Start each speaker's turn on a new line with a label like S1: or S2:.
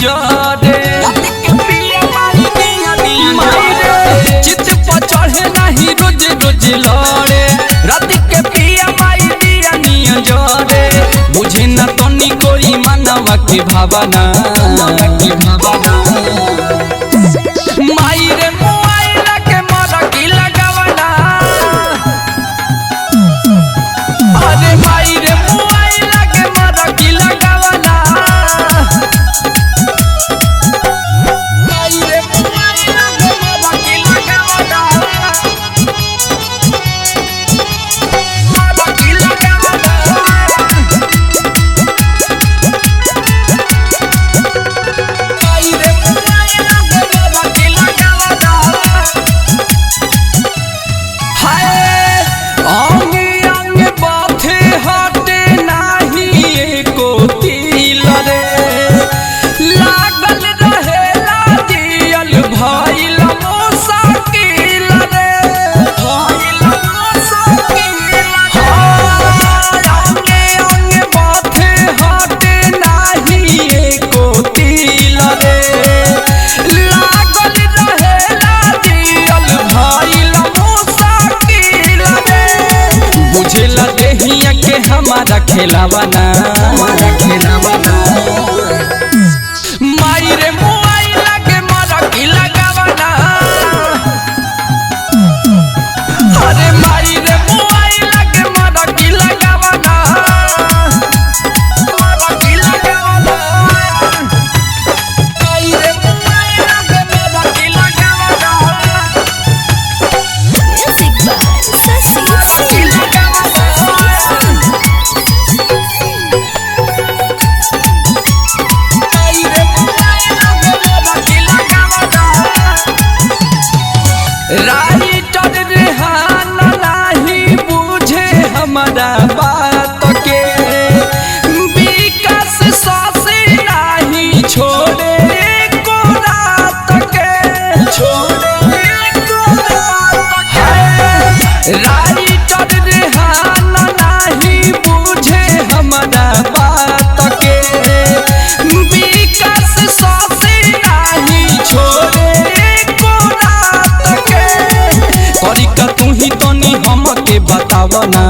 S1: जरे चित पर चढ़े नहीं रोज रोज लड़े रात के पिया माई दिया निया जरे बुझे न तनी कोई मानवा के भावना माई रे मोबाइल के मारा की लगावना अरे माई रे मोबाइल के मारा की लगावना माई रे मोबाइल के मारा की लगावना मारा की लगावना माई रे मोबाइल के मारा की लगावना हाय अंगे अंगे बाथे हटे नाही एको तिल रे लागल रहेला दियल भइल मुश्किल रे भइल मुश्किल अंगे अंगे बाथे हटे नाही एको तिल रे लागल रहेला दियल भइल मुश्किल रे बुझेला देहिया के हमारा खेलावाना माई रे मोबाइल के मारा की लगावना अरे माई रे मोबाइल के मारा की लगावना मारा की लगावना माई रे मोबाइल के मारा की लगावना
S2: Music by Sasi
S1: की लगावना राइटर रेहान नहीं बुझे हमारा बात के विकास सासे नहीं छोड़े को रात के राइटर रेहान नहीं बुझे हमारा बात के विकास सासे नहीं छोड़े को रात के करी का तू ही तनी हमके बतावना।